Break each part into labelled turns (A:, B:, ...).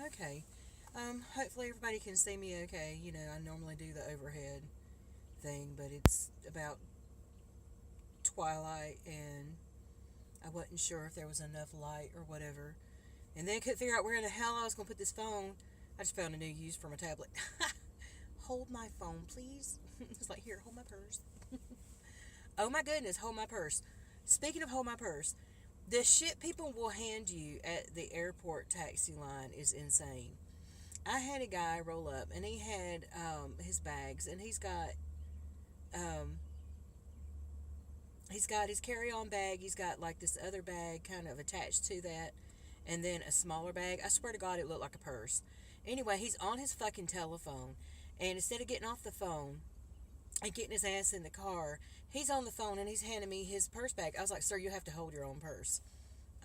A: Okay. Hopefully everybody can see me okay. I normally do the overhead thing, but it's about twilight and I wasn't sure if there was enough light or whatever. And then couldn't figure out where in the hell I was going to put this phone. I just found a new use for my tablet. Hold my phone, please. It's like, here, hold my purse. Oh my goodness, hold my purse. Speaking of hold my purse, the shit people will hand you at the airport taxi line is insane. I had a guy roll up and he had his bags and um, he's got his carry-on bag. He's got like this other bag kind of attached to that, and then a smaller bag. I swear to God, it looked like a purse. Anyway, he's on his fucking telephone, and instead of getting off the phone and getting his ass in the car, he's on the phone and he's handing me his purse bag. I was like, "Sir, you have to hold your own purse."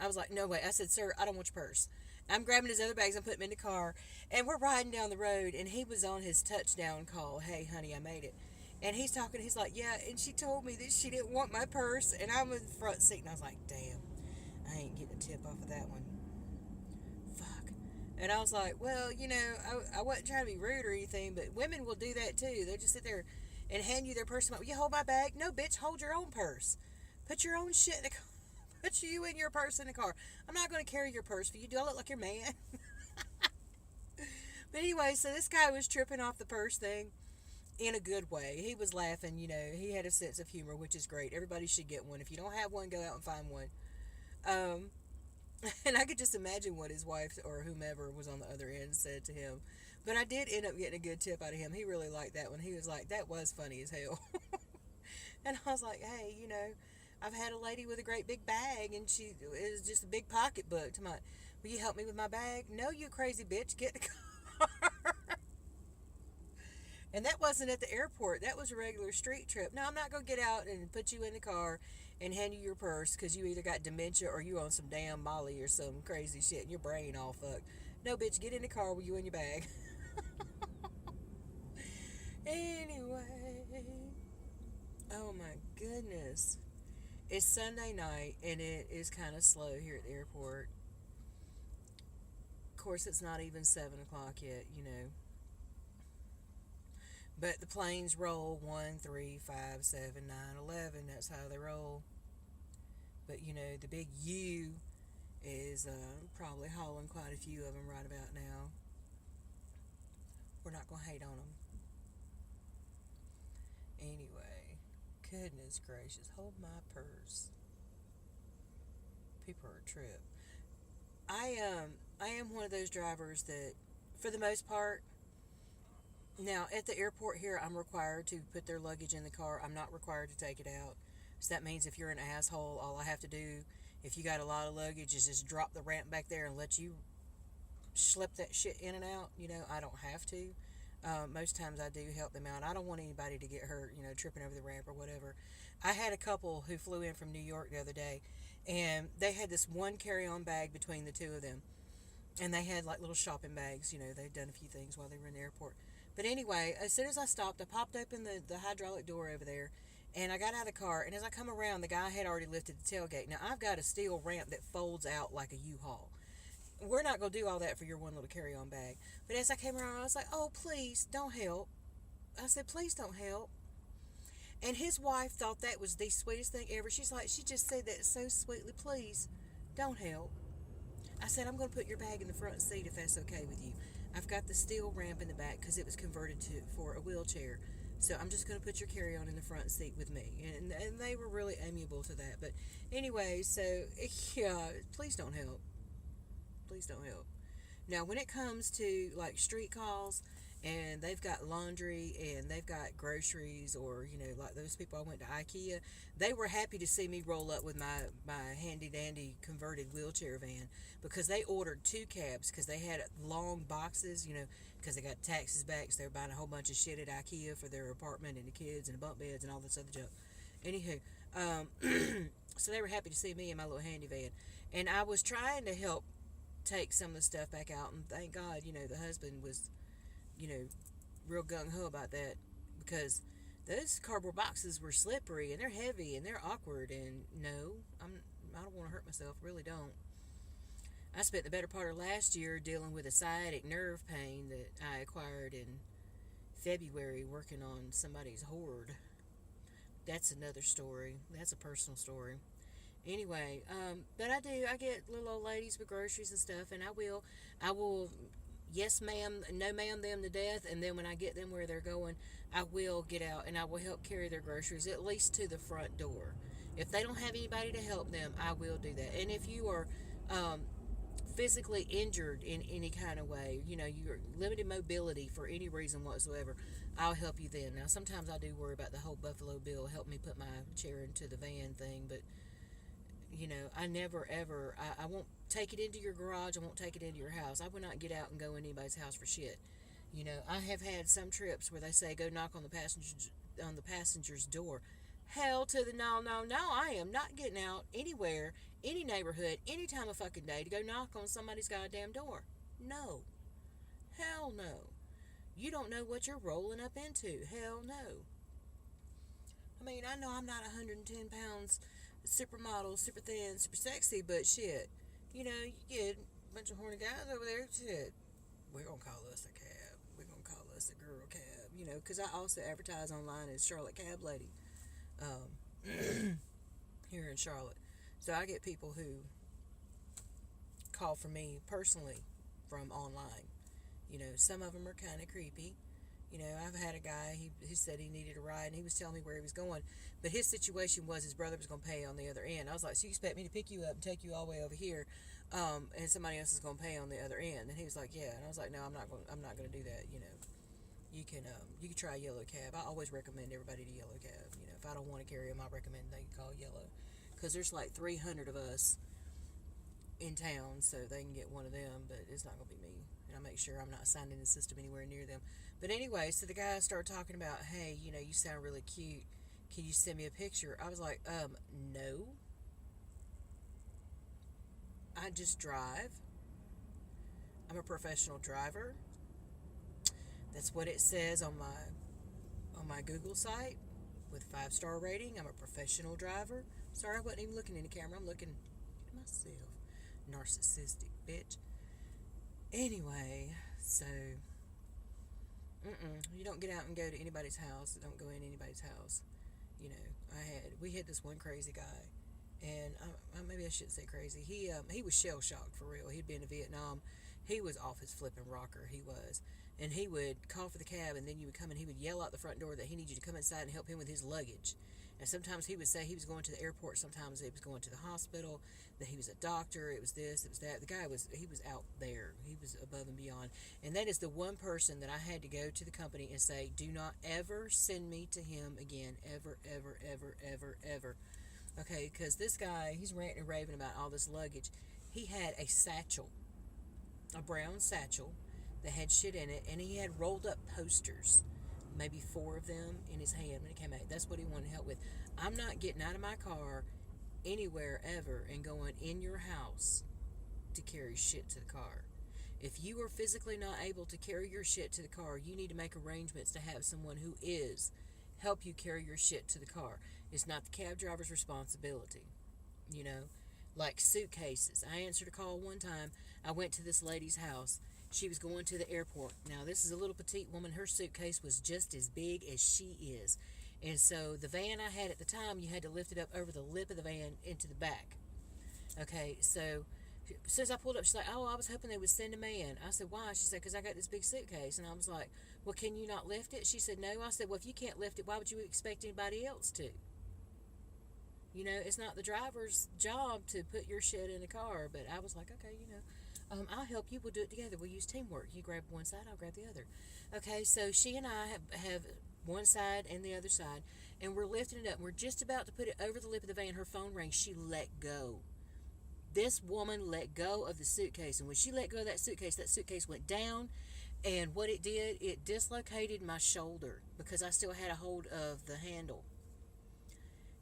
A: I was like, "No way." I said, "Sir, I don't want your purse." I'm grabbing his other bags and putting them in the car, and we're riding down the road, and he was on his touchdown call. Hey, honey, I made it. And he's talking, he's like, yeah, and she told me that she didn't want my purse, and I'm in the front seat, and I was like, damn, I ain't getting a tip off of that one. Fuck. And I was like, well, I wasn't trying to be rude or anything, but women will do that too. They'll just sit there and hand you their purse. You hold my bag? No, bitch, hold your own purse. Put your own shit in the car. Put you and your purse in the car. I'm not going to carry your purse for you. Do I look like your man? But anyway, so this guy was tripping off the purse thing in a good way. He was laughing, he had a sense of humor, which is great. Everybody should get one. If you don't have one, go out and find one. Um, and I could just imagine what his wife or whomever was on the other end said to him. But I did end up getting a good tip out of him. He really liked that one. He was like, that was funny as hell. And I was like, hey, I've had a lady with a great big bag, and she is just a big pocketbook. To my, will you help me with my bag? No, you crazy bitch, get the car. And that wasn't at the airport. That was a regular street trip. No, I'm not going to get out and put you in the car and hand you your purse because you either got dementia or you on some damn Molly or some crazy shit and your brain all fucked. No, bitch, get in the car with you and your bag. Anyway. Oh my goodness. It's Sunday night and it is kind of slow here at the airport. Of course, it's not even 7 o'clock yet. But the planes roll 1, 3, 5, 7, 9, 11. That's how they roll. But the big U is probably hauling quite a few of them right about now. We're not going to hate on them. Anyway, goodness gracious, hold my purse. People are a trip. I am one of those drivers that, for the most part, now, at the airport here, I'm required to put their luggage in the car. I'm not required to take it out. So that means if you're an asshole, all I have to do, if you got a lot of luggage, is just drop the ramp back there and let you slip that shit in and out. I don't have to. Most times I do help them out. I don't want anybody to get hurt, tripping over the ramp or whatever. I had a couple who flew in from New York the other day, and they had this one carry-on bag between the two of them. And they had like little shopping bags. They'd done a few things while they were in the airport. But anyway, as soon as I stopped, I popped open the hydraulic door over there, and I got out of the car, and as I come around, the guy had already lifted the tailgate. Now, I've got a steel ramp that folds out like a U-Haul. We're not going to do all that for your one little carry-on bag. But as I came around, I was like, oh, please, don't help. I said, please don't help. And his wife thought that was the sweetest thing ever. She's like, she just said that so sweetly, please, don't help. I said, I'm going to put your bag in the front seat if that's okay with you. I've got the steel ramp in the back because it was converted for a wheelchair. So I'm just going to put your carry-on in the front seat with me. And they were really amiable to that. But anyway, so, yeah, please don't help. Please don't help. Now, when it comes to, like, street calls, and they've got laundry, and they've got groceries, or, like those people I went to IKEA, they were happy to see me roll up with my handy-dandy converted wheelchair van, because they ordered 2 cabs, because they had long boxes, because they got taxes back, so they were buying a whole bunch of shit at IKEA for their apartment, and the kids, and the bunk beds, and all this other junk. Anywho, so they were happy to see me in my little handy van, and I was trying to help take some of the stuff back out, and thank God, the husband was, real gung-ho about that, because those cardboard boxes were slippery, and they're heavy, and they're awkward, and no, I don't want to hurt myself, really don't. I spent the better part of last year dealing with a sciatic nerve pain that I acquired in February working on somebody's hoard. That's another story. That's a personal story. Anyway, but I get little old ladies with groceries and stuff, and I will, yes ma'am, no ma'am them to death, and then when I get them where they're going, I will get out and I will help carry their groceries at least to the front door. If they don't have anybody to help them, I will do that. And if you are um, physically injured in any kind of way, you're limited mobility for any reason whatsoever, I'll help you then. Now, sometimes I do worry about the whole Buffalo Bill help me put my chair into the van thing, but I never ever, I won't take it into your garage. I won't take it into your house. I will not get out and go in anybody's house for shit. I have had some trips where they say go knock on the passenger's door. Hell to the no, no, no! I am not getting out anywhere, any neighborhood, any time of fucking day to go knock on somebody's goddamn door. No, hell no. You don't know what you're rolling up into. Hell no. I mean, I know I'm not 110 pounds, supermodel, super thin, super sexy, but shit, you get a bunch of horny guys over there, shit, we're gonna call us a cab. We're gonna call us a girl cab, because I also advertise online as Charlotte Cab Lady, here in Charlotte. So I get people who call for me personally from online. Some of them are kind of creepy. I've had a guy, he said he needed a ride, and he was telling me where he was going, but his situation was his brother was going to pay on the other end. I was like, so you expect me to pick you up and take you all the way over here, and somebody else is going to pay on the other end? And he was like, yeah. And I was like, no, I'm not going to do that. You can try Yellow Cab. I always recommend everybody to Yellow Cab. If I don't want to carry them, I recommend they call Yellow, because there's like 300 of us in town, so they can get one of them, but it's not going to be me. And I make sure I'm not assigned in the system anywhere near them. But anyway, so the guy started talking about, hey, you sound really cute. Can you send me a picture? I was like, no. I just drive. I'm a professional driver. That's what it says on my Google site with 5-star rating. I'm a professional driver. Sorry, I wasn't even looking in the camera. I'm looking at myself. Narcissistic bitch. Anyway, so you don't get out and go to anybody's house. Don't go in anybody's house. We had this one crazy guy, and maybe I shouldn't say crazy. He was shell shocked for real. He'd been to Vietnam. He was off his flipping rocker. He was, and he would call for the cab, and then you would come, and he would yell out the front door that he needed you to come inside and help him with his luggage. And sometimes he would say he was going to the airport. Sometimes he was going to the hospital. That he was a doctor. It was this. It was that. The guy was out there. He was above and beyond. And that is the one person that I had to go to the company and say, do not ever send me to him again. Ever, ever, ever, ever, ever. Okay, because this guy, he's ranting and raving about all this luggage. He had a satchel, a brown satchel that had shit in it, and he had rolled up posters, maybe 4 of them, in his hand when he came out. That's what he wanted help with. I'm not getting out of my car anywhere ever and going in your house to carry shit to the car. If you are physically not able to carry your shit to the car, you need to make arrangements to have someone who is help you carry your shit to the car. It's not the cab driver's responsibility. Like suitcases. I answered a call one time. I went to this lady's house. She was going to the airport. Now, this is a little petite woman. Her suitcase was just as big as she is. And so the van I had at the time, you had to lift it up over the lip of the van into the back. Okay, so as soon as I pulled up, she's like, oh, I was hoping they would send a man. I said, why? She said, because I got this big suitcase. And I was like, well, can you not lift it? She said, no. I said, well, if you can't lift it, why would you expect anybody else to? It's not the driver's job to put your shit in the car. But I was like, okay, I'll help you. We'll do it together. We'll use teamwork. You grab one side, I'll grab the other. Okay, so she and I have one side and the other side, and we're lifting it up. We're just about to put it over the lip of the van. Her phone rang. She let go. This woman let go of the suitcase, and when she let go of that suitcase went down, and what it did, it dislocated my shoulder because I still had a hold of the handle.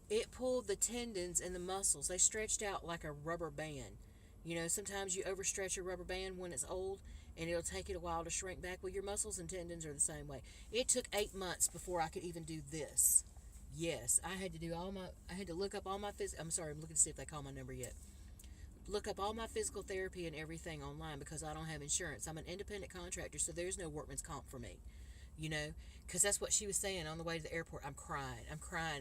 A: It pulled the tendons and the muscles. They stretched out like a rubber band. Sometimes you overstretch a rubber band when it's old, and it'll take it a while to shrink back. Well, your muscles and tendons are the same way. It took 8 months before I could even do this. Yes, I had to look up all my I'm sorry, I'm looking to see if they call my number yet. look up all my physical therapy and everything online because I don't have insurance. I'm an independent contractor, so there's no workman's comp for me, you know, because that's what she was saying on the way to the airport. I'm crying.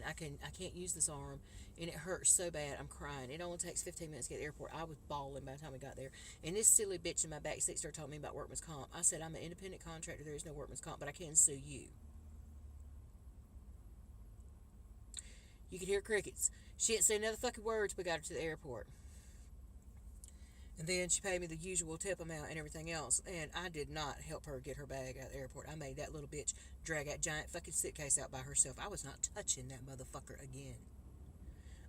A: I can't use this arm, and it hurts so bad. I'm crying. It only takes 15 minutes to get to the airport. I was bawling by the time we got there, and this silly bitch in my back seat started talking to me about workman's comp. I said, I'm an independent contractor. There is no workman's comp, but I can sue you. You could hear crickets. She didn't say another fucking word till we got her to the airport. And then she paid me the usual tip amount and everything else. And I did not help her get her bag out of the airport. I made that little bitch drag that giant fucking suitcase out by herself. I was not touching that motherfucker again.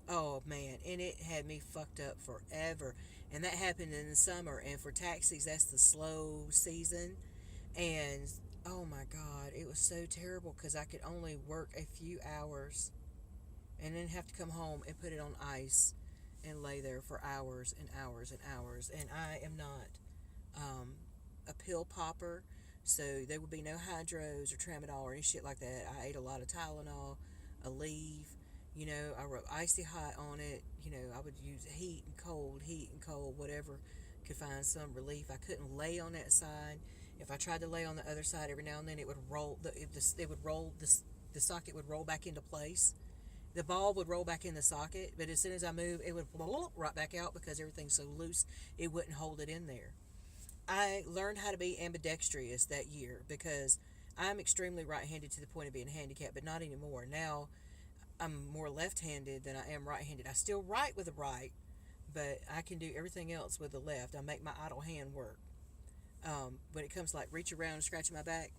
A: Oh, man. And it had me fucked up forever. And that happened in the summer. And for taxis, that's the slow season. And, oh my God, it was so terrible because I could only work a few hours and then have to come home and put it on ice and lay there for hours and hours and hours. And I am not a pill popper, so there would be no hydros or tramadol or any shit like that. I ate a lot of Tylenol, Aleve, you know, I wrote icy hot on it. You know, I would use heat and cold, whatever could find some relief. I couldn't lay on that side. If I tried to lay on the other side every now and then, it would roll, the socket would roll back into place. The ball would roll back in the socket, but as soon as I moved, it would right back out because everything's so loose, it wouldn't hold it in there. I learned how to be ambidextrous that year because I'm extremely right-handed to the point of being handicapped, but not anymore. Now, I'm more left-handed than I am right-handed. I still write with the right, but I can do everything else with the left. I make my idle hand work. When it comes to like reach around and scratching my back,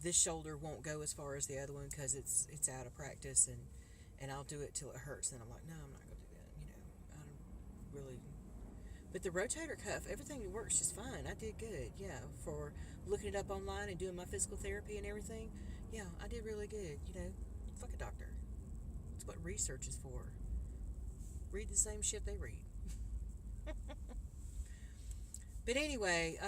A: this shoulder won't go as far as the other one because it's out of practice, and I'll do it till it hurts. Then I'm like, no, I'm not going to do that. You know, I don't really. But the rotator cuff, everything works just fine. I did good, yeah. For looking it up online and doing my physical therapy and everything, yeah, I did really good. You know, fuck a doctor. That's what research is for. Read the same shit they read. But anyway,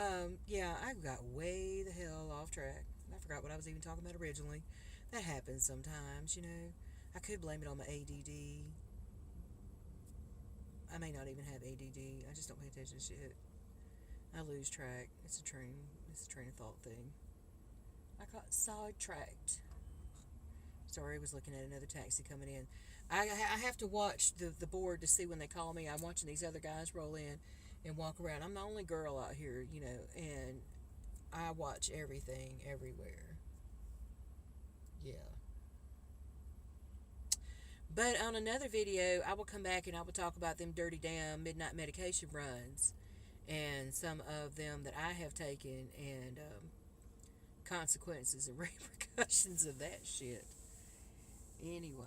A: yeah, I got way the hell off track. I forgot what I was even talking about originally. That happens sometimes, you know. I could blame it on my ADD. I may not even have ADD. I just don't pay attention to shit. I lose track. It's a train of thought thing. I got sidetracked. Sorry, I was looking at another taxi coming in. I have to watch the board to see when they call me. I'm watching these other guys roll in and walk around. I'm the only girl out here, you know, and I watch everything everywhere. Yeah. But on another video, I will come back and I will talk about them dirty damn midnight medication runs and some of them that I have taken and consequences and repercussions of that shit. Anyway,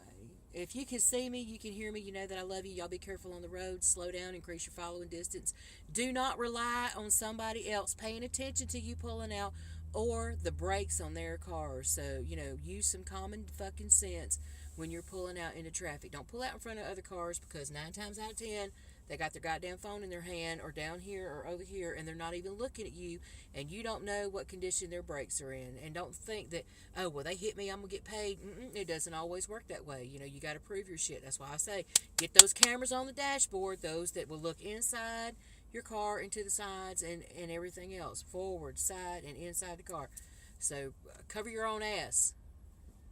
A: if you can see me, you can hear me, you know that I love you. Y'all be careful on the road. Slow down, increase your following distance. Do not rely on somebody else paying attention to you pulling out or the brakes on their cars. So, you know, use some common fucking sense when you're pulling out into traffic. Don't pull out in front of other cars because 9 times out of 10, they got their goddamn phone in their hand or down here or over here and they're not even looking at you and you don't know what condition their brakes are in. And don't think that, oh, well, they hit me, I'm going to get paid. It doesn't always work that way. You know, you got to prove your shit. That's why I say get those cameras on the dashboard, those that will look inside your car and to the sides and everything else, forward, side, and inside the car. So cover your own ass,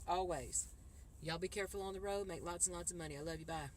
A: always. Y'all be careful on the road. Make lots and lots of money. I love you. Bye.